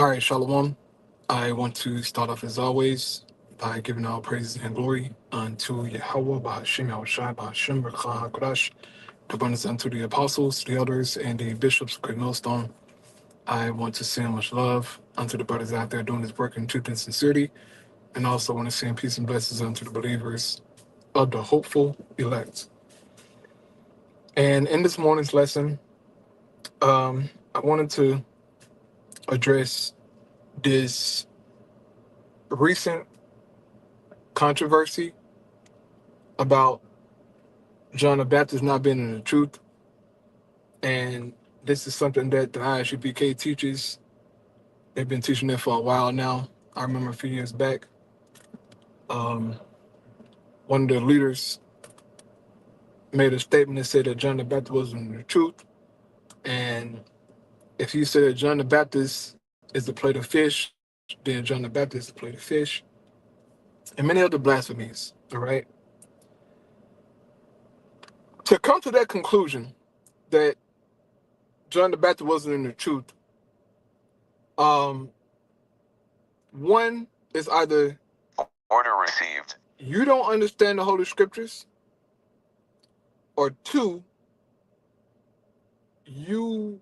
All right, Shalom. I want to start off as always by giving all praises and glory unto Yahweh, Bahashim Yahushai, Bahashim Rekha HaKodesh, abundance unto the apostles, the elders, and the bishops of Great Millstone. I want to send much love unto the brothers out there doing this work in truth and sincerity, and also want to send peace and blessings unto the believers of the hopeful elect. And in this morning's lesson, I wanted to address this recent controversy about John the Baptist not being in the truth. And this is something that the ISUPK teaches. They've been teaching it for a while now. I remember a few years back, one of the leaders made a statement that said that John the Baptist wasn't in the truth. And if you say that John the Baptist is the plate of fish, then John the Baptist is the plate of fish. And many other blasphemies, all right? To come to that conclusion that John the Baptist wasn't in the truth, one is either Order received. you don't understand the Holy Scriptures, or two, you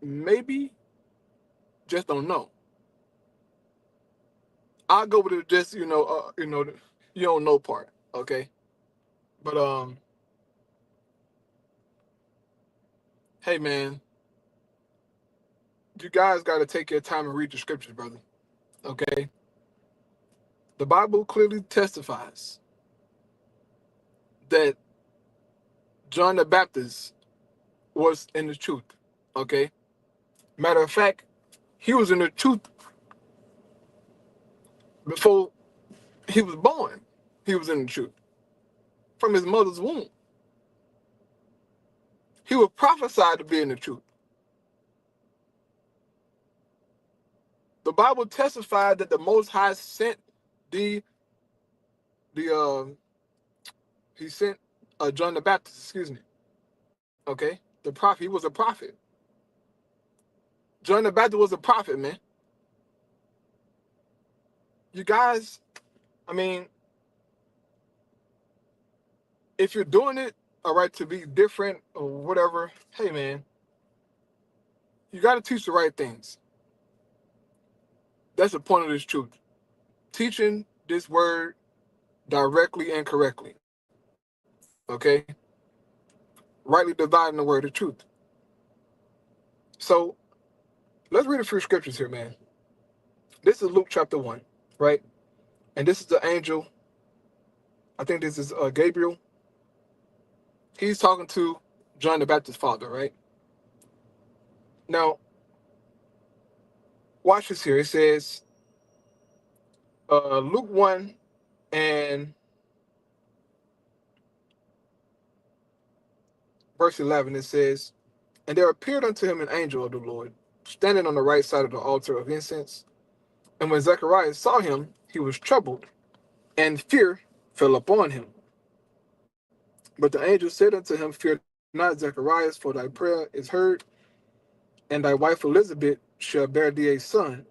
maybe just don't know. I'll go with it just, you don't know part, okay? But, hey, man, you guys got to take your time and read the Scriptures, brother, okay? The Bible clearly testifies that John the Baptist was in the truth, okay? Matter of fact, he was in the truth before he was born. He was in the truth from his mother's womb. He was prophesied to be in the truth. The Bible testified that the Most High sent he sent John the Baptist, excuse me. Okay, the prophet. He was a prophet. John the Baptist was a prophet, man. You guys, I mean, if you're doing it, all right, to be different or whatever, hey, man, you got to teach the right things. That's the point of this truth. Teaching this word directly and correctly. Okay? Rightly dividing the word of truth. So, let's read a few scriptures here, man. This is Luke chapter 1, right? And this is the angel. I think this is Gabriel. He's talking to John the Baptist's father, right? Now, watch this here. It says, Luke 1 and verse 11, it says, "And there appeared unto him an angel of the Lord, standing on the right side of the altar of incense. And when Zacharias saw him, he was troubled, and fear fell upon him. But the angel said unto him, Fear not, Zacharias, for thy prayer is heard, and thy wife Elizabeth shall bear thee a son,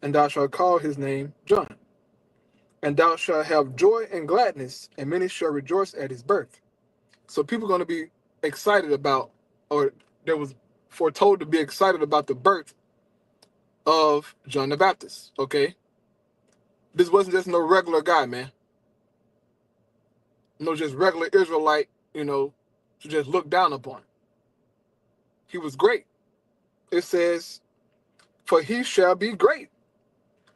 and thou shalt call his name John. And thou shalt have joy and gladness, and many shall rejoice at his birth." So people are going to be excited about, or there was foretold to be excited about the birth of John the Baptist, okay? This wasn't just no regular guy, man. No just regular Israelite, to just look down upon. He was great. It says, "For he shall be great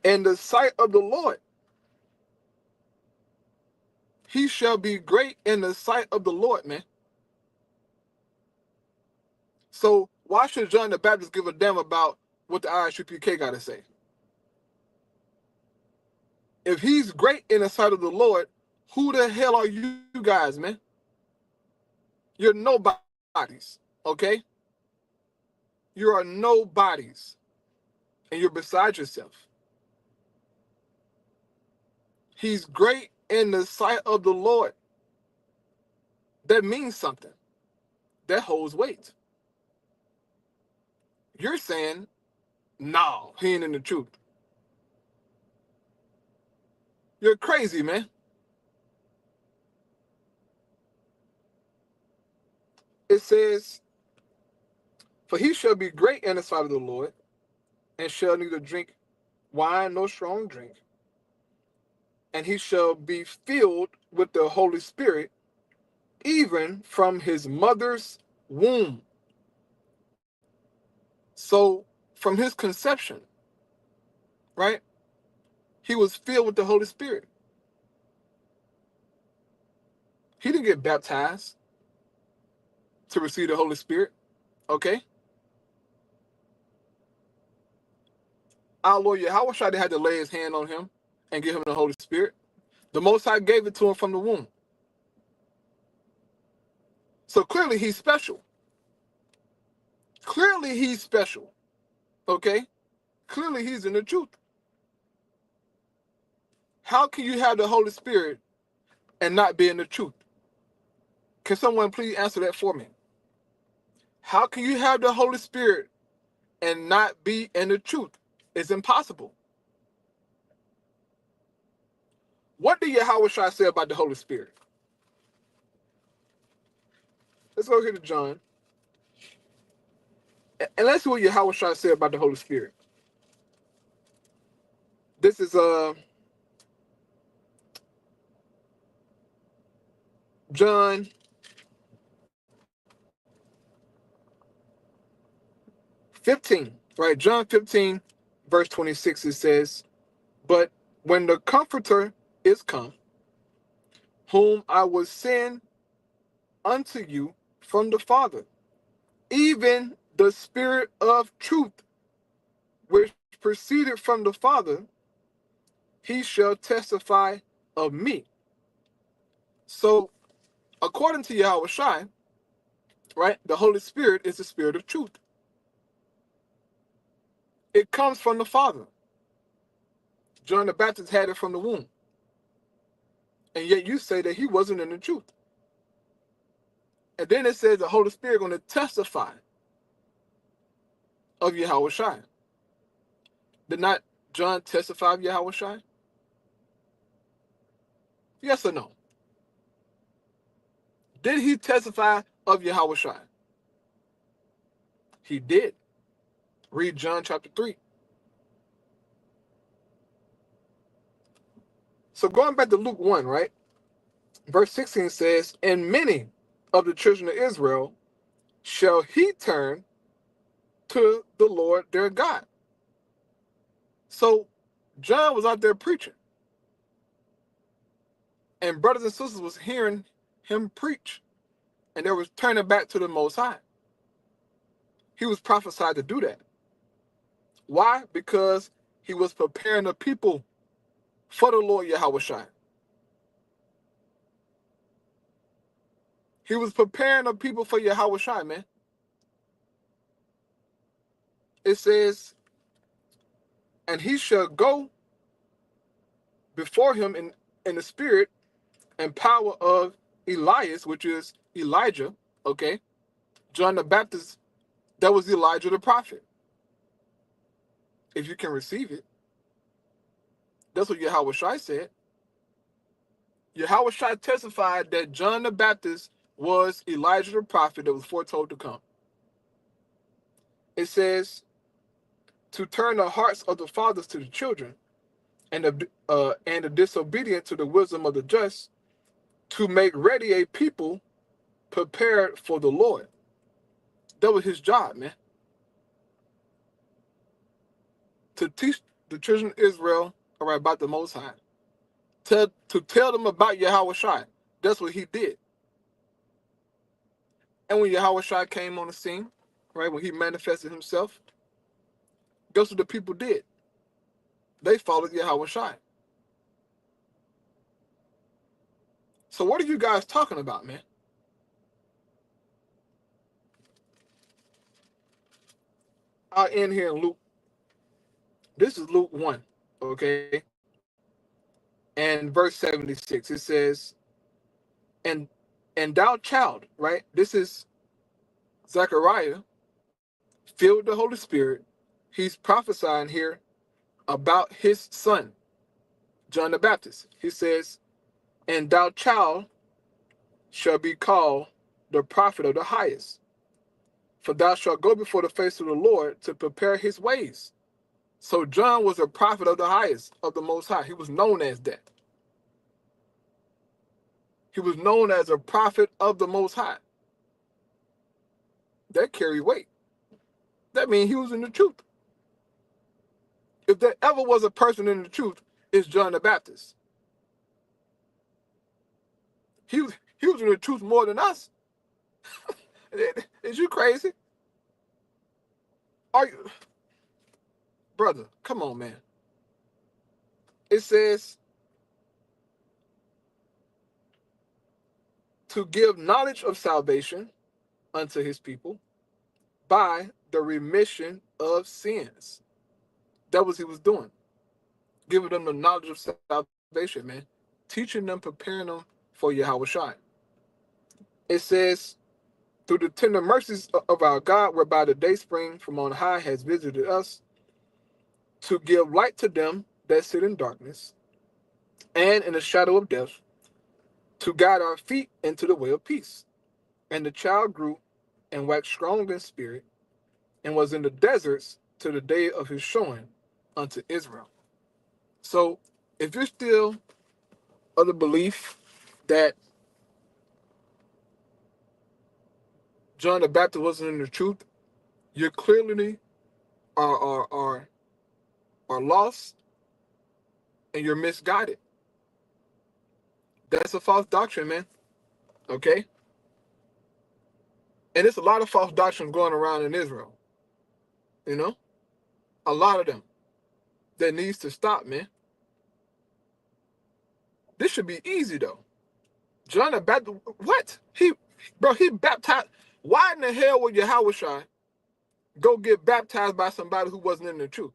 in the sight of the Lord." He shall be great in the sight of the Lord, man. So why should John the Baptist give a damn about what the ISUPK got to say? If he's great in the sight of the Lord, who the hell are you guys, man? You're nobodies, okay? You are nobodies, and you're beside yourself. He's great in the sight of the Lord. That means something. That holds weight. You're saying, no, he ain't in the truth. You're crazy, man. It says, for he shall be great in the sight of the Lord, and shall neither drink wine nor strong drink. And he shall be filled with the Holy Spirit, even from his mother's womb. So, from his conception, right, he was filled with the Holy Spirit. He didn't get baptized to receive the Holy Spirit, okay? Our Lord Yahweh had to lay his hand on him and give him the Holy Spirit. The Most High gave it to him from the womb. So clearly he's special. Clearly he's special, okay? Clearly he's in the truth. How can you have the Holy Spirit and not be in the truth? Can someone please answer that for me? How can you have the Holy Spirit and not be in the truth? It's impossible. What did Yahweh say about the Holy Spirit? Let's go here to John. And let's see what Yahweh said about the Holy Spirit. This is John 15, right? John 15, verse 26, it says, but when the Comforter is come, whom I will send unto you from the Father, even the Spirit of truth, which proceeded from the Father, he shall testify of me. So, according to Yahweh Shai, right, the Holy Spirit is the Spirit of truth. It comes from the Father. John the Baptist had it from the womb. And yet you say that he wasn't in the truth. And then it says the Holy Spirit going to testify of Yahweh Shai. Did not John testify of Yahweh Shai? Yes or no? Did he testify of Yahweh Shai? He did. Read John chapter 3. So going back to Luke 1, right? Verse 16 says, and many of the children of Israel shall he turn to the Lord their God. So John was out there preaching. And brothers and sisters was hearing him preach. And they was turning back to the Most High. He was prophesied to do that. Why? Because he was preparing the people for the Lord Yahweh Shai. He was preparing the people for Yahweh Shai, man. It says, and he shall go before him in the spirit and power of Elias, which is Elijah, okay? John the Baptist, that was Elijah the prophet. If you can receive it. That's what Yahweh Shai said. Yahweh Shai testified that John the Baptist was Elijah the prophet that was foretold to come. It says, to turn the hearts of the fathers to the children, and the disobedient to the wisdom of the just, to make ready a people prepared for the Lord. That was his job, man. To teach the children of Israel about the Most High. To tell them about Yahweh Shai. That's what he did. And when Yahweh Shai came on the scene, right, when he manifested himself, guess what the people did? They followed Yahweh Shai. So what are you guys talking about, man? I'll end here in Luke. This is Luke 1, okay? And verse 76, it says, and thou child, right? This is Zechariah filled with the Holy Spirit. He's prophesying here about his son, John the Baptist. He says, "And thou, child, shall be called the prophet of the highest. For thou shalt go before the face of the Lord to prepare his ways." So John was a prophet of the highest, of the Most High. He was known as that. He was known as a prophet of the Most High. That carried weight. That means he was in the truth. If there ever was a person in the truth, it's John the Baptist. He was in the truth more than us. Is you crazy? Are you, brother? Come on, man. It says to give knowledge of salvation unto his people by the remission of sins. That was he was doing, giving them the knowledge of salvation, man, teaching them, preparing them for Yahushua. It says, through the tender mercies of our God, whereby the day spring from on high has visited us, to give light to them that sit in darkness and in the shadow of death, to guide our feet into the way of peace. And the child grew and waxed strong in spirit, and was in the deserts to the day of his showing unto Israel. So, if you're still of the belief that John the Baptist wasn't in the truth, you clearly are lost and you're misguided. That's a false doctrine, man. Okay? And it's a lot of false doctrines going around in Israel. You know? A lot of them that needs to stop, man. This should be easy, though. John the Baptist, what? He baptized. Why in the hell would Yahushua go get baptized by somebody who wasn't in the truth?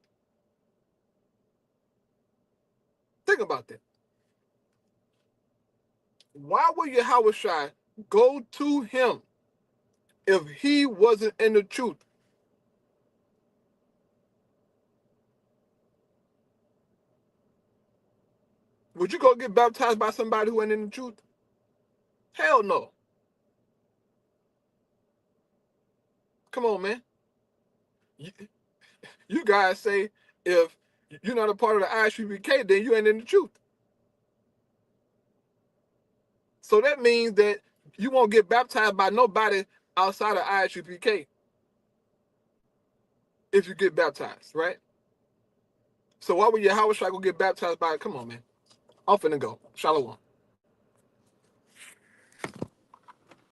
Think about that. Why would Yahushua go to him if he wasn't in the truth? Would you go get baptized by somebody who ain't in the truth? Hell no. Come on, man. You guys say if you're not a part of the ISUPK, then you ain't in the truth. So that means that you won't get baptized by nobody outside of ISUPK if you get baptized, right? So why would Yahushua go get baptized by? Come on, man. I'm finna go. Shalom.